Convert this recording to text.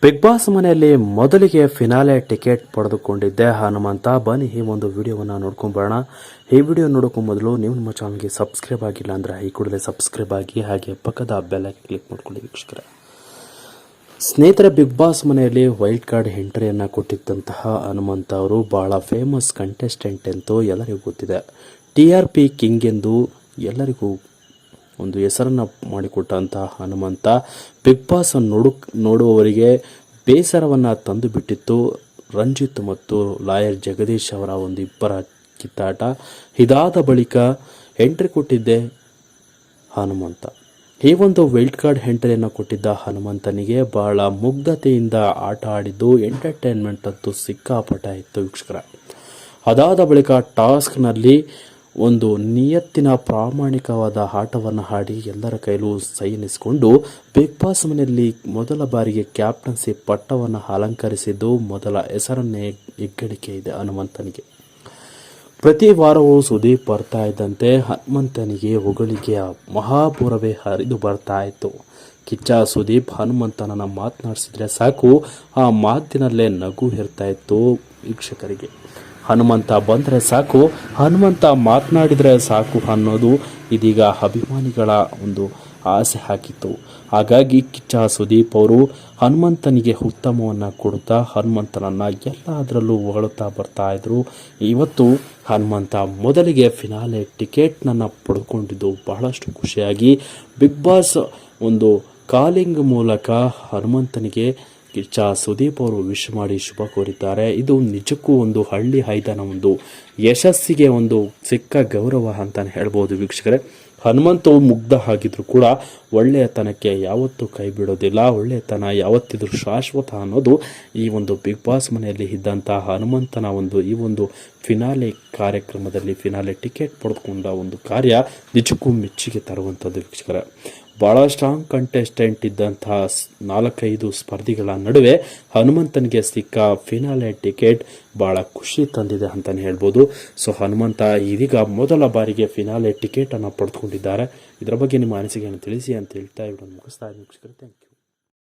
Big boss ಮನೆಯಲ್ಲಿ ಮೊದಲಿಗೆ finale ticket ಪಡೆದುಕೊಂಡಿದ್ದೆ Hanumantha. ಬನ್ನಿ ಈ ಒಂದು ವಿಡಿಯೋವನ್ನು ನೋಡ್ಕೊಂಬರೋಣ. ಈ ವಿಡಿಯೋ ನೋಡೋಕ್ಕೂ ಮೊದಲು ನೀವು ನಮ್ಮ ಚಾನಲ್ಗೆ ಸಬ್ಸ್ಕ್ರೈಬ್ ಆಗಿಲ್ಲ ಅಂದರೆ ಈ ಕೂಡಲೇ ಸಬ್ಸ್ಕ್ರೈಬ್ ಆಗಿ, ಹಾಗೆ ಪಕ್ಕದ ಬೆಲ್ ಐಕಾನ್ ಕ್ಲಿಕ್ ಮಾಡ್ಕೊಳ್ಳಿ ವೀಕ್ಷಕರೇ. ಸ್ನೇಹಿತರೆ, ಬಿಗ್ ಬಾಸ್ ಮನೆಯಲ್ಲಿ ವೈಲ್ಡ್ ಕಾರ್ಡ್ ಎಂಟ್ರಿಯನ್ನು ಕೊಟ್ಟಿದ್ದಂತಹ ಹನುಮಂತ ಅವರು ಬಹಳ ಫೇಮಸ್ ಕಂಟೆಸ್ಟೆಂಟ್ ಎಂದು ಎಲ್ಲರಿಗೂ ಗೊತ್ತಿದೆ. TRP ಕಿಂಗ್ ಎಂದು ಎಲ್ಲರಿಗೂ ಒಂದು ಹೆಸರನ್ನು ಮಾಡಿಕೊಟ್ಟಂತಹ ಹನುಮಂತ ಬಿಗ್ ಬಾಸ್ ನೋಡುವವರಿಗೆ ಬೇಸರವನ್ನು ತಂದು ಬಿಟ್ಟಿತ್ತು. ರಂಜಿತ್ ಮತ್ತು ಲಾಯರ್ ಜಗದೀಶ್ ಅವರ ಒಂದು ಇಬ್ಬರ ಕಿತ್ತಾಟ. ಇದಾದ ಬಳಿಕ ಎಂಟ್ರಿ ಕೊಟ್ಟಿದ್ದೆ ಹನುಮಂತ. ಈ ಒಂದು ವೈಲ್ಡ್ ಕಾರ್ಡ್ ಎಂಟ್ರಿಯನ್ನು ಕೊಟ್ಟಿದ್ದ ಹನುಮಂತನಿಗೆ ಬಹಳ ಮುಗ್ಧತೆಯಿಂದ ಆಟ ಆಡಿದ್ದು ಎಂಟರ್ಟೈನ್ಮೆಂಟ್ ಅಂತೂ ಸಿಕ್ಕಾಪಟ್ಟ ಇತ್ತು ವೀಕ್ಷಕರ. ಅದಾದ ಬಳಿಕ ಟಾಸ್ಕ್ನಲ್ಲಿ ಒಂದು ನಿಯತ್ತಿನ ಪ್ರಾಮಾಣಿಕವಾದ ಆಟವನ್ನು ಆಡಿ ಎಲ್ಲರ ಕೈಲೂ ಸೈನಿಸಿಕೊಂಡು ಬಿಗ್ ಬಾಸ್ ಮನೆಯಲ್ಲಿ ಮೊದಲ ಬಾರಿಗೆ ಕ್ಯಾಪ್ಟನ್ಸಿ ಪಟ್ಟವನ್ನು ಅಲಂಕರಿಸಿದ್ದು ಮೊದಲ ಹೆಸರನ್ನೇ ಹೆಗ್ಗಳಿಕೆ ಇದೆ ಹನುಮಂತನಿಗೆ. ಪ್ರತಿ ವಾರವೂ ಸುದೀಪ್ ಬರ್ತಾ ಇದ್ದಂತೆ ಹನುಮಂತನಿಗೆ ಹೊಗಳಿಕೆಯ ಮಹಾಪೂರವೇ ಹರಿದು ಬರ್ತಾ ಇತ್ತು. ಕಿಚ್ಚ ಸುದೀಪ್ ಹನುಮಂತನನ್ನು ಮಾತನಾಡಿಸಿದ್ರೆ ಸಾಕು, ಆ ಮಾತಿನಲ್ಲೇ ನಗು ಇರ್ತಾ ಇತ್ತು ವೀಕ್ಷಕರಿಗೆ. ಹನುಮಂತ ಬಂದರೆ ಸಾಕು, ಹನುಮಂತ ಮಾತನಾಡಿದರೆ ಸಾಕು ಅನ್ನೋದು ಇದೀಗ ಅಭಿಮಾನಿಗಳ ಒಂದು ಆಸೆ ಹಾಕಿತ್ತು. ಹಾಗಾಗಿ ಕಿಚ್ಚ ಸುದೀಪ್ ಅವರು ಹನುಮಂತನಿಗೆ ಉತ್ತಮವನ್ನು ಕೊಡುತ್ತಾ ಹನುಮಂತನನ್ನು ಎಲ್ಲದರಲ್ಲೂ ಹೊಗಳುತ್ತಾ ಬರ್ತಾ ಇದ್ರು. ಇವತ್ತು ಹನುಮಂತ ಮೊದಲಿಗೆ ಫಿನಾಲೆ ಟಿಕೆಟ್ನನ್ನು ಪಡೆದುಕೊಂಡಿದ್ದು ಬಹಳಷ್ಟು ಖುಷಿಯಾಗಿ ಬಿಗ್ ಬಾಸ್ ಒಂದು ಕಾಲಿಂಗ್ ಮೂಲಕ ಹನುಮಂತನಿಗೆ ಕಿಚ್ಚ ಸುದೀಪ್ ಅವರು ವಿಶ್ ಮಾಡಿ ಶುಭ ಕೋರಿದ್ದಾರೆ. ಇದು ನಿಜಕ್ಕೂ ಒಂದು ಹಳ್ಳಿ ಹೈದನ ಒಂದು ಯಶಸ್ಸಿಗೆ ಒಂದು ಸಿಕ್ಕ ಗೌರವ ಅಂತಾನೆ ಹೇಳ್ಬೋದು ವೀಕ್ಷಕರೇ. ಹನುಮಂತವು ಮುಗ್ಧ ಆಗಿದ್ರು ಕೂಡ ಒಳ್ಳೆಯತನಕ್ಕೆ ಯಾವತ್ತೂ ಕೈ ಬಿಡೋದಿಲ್ಲ. ಒಳ್ಳೆಯತನ ಯಾವತ್ತಿದ್ರೂ ಶಾಶ್ವತ ಅನ್ನೋದು ಈ ಒಂದು ಬಿಗ್ ಬಾಸ್ ಮನೆಯಲ್ಲಿ ಇದ್ದಂತಹ ಹನುಮಂತನ ಒಂದು ಈ ಒಂದು ಫಿನಾಲೆ ಕಾರ್ಯಕ್ರಮದಲ್ಲಿ ಫಿನಾಲೆ ಟಿಕೆಟ್ ಪಡೆದುಕೊಂಡ ಒಂದು ಕಾರ್ಯ ನಿಜಕ್ಕೂ ಮೆಚ್ಚುಗೆ ತರುವಂಥದ್ದು ವೀಕ್ಷಕರೇ. ಭಾಳ ಸ್ಟ್ರಾಂಗ್ ಕಂಟೆಸ್ಟೆಂಟ್ ಇದ್ದಂತಹ 4-5 ಸ್ಪರ್ಧಿಗಳ ನಡುವೆ ಹನುಮಂತನಿಗೆ ಸಿಕ್ಕ ಫಿನಾಲೆ ಟಿಕೆಟ್ ಭಾಳ ಖುಷಿ ತಂದಿದೆ ಅಂತಲೇ ಹೇಳ್ಬೋದು. ಸೊ ಹನುಮಂತ ಇದೀಗ ಮೊದಲ ಬಾರಿಗೆ ಫಿನಾಲೆ ಟಿಕೆಟನ್ನು ಪಡೆದುಕೊಂಡಿದ್ದಾರೆ. ಇದರ ಬಗ್ಗೆ ನಿಮ್ಮ ಅನಿಸಿಕೆಯನ್ನು ತಿಳಿಸಿ ಅಂತ ಹೇಳ್ತಾ ಇವರನ್ನು ಮುಗಿಸ್ತಾ ಇದ್ದೀನಿ ವೀಕ್ಷಕರೇ. Thank you.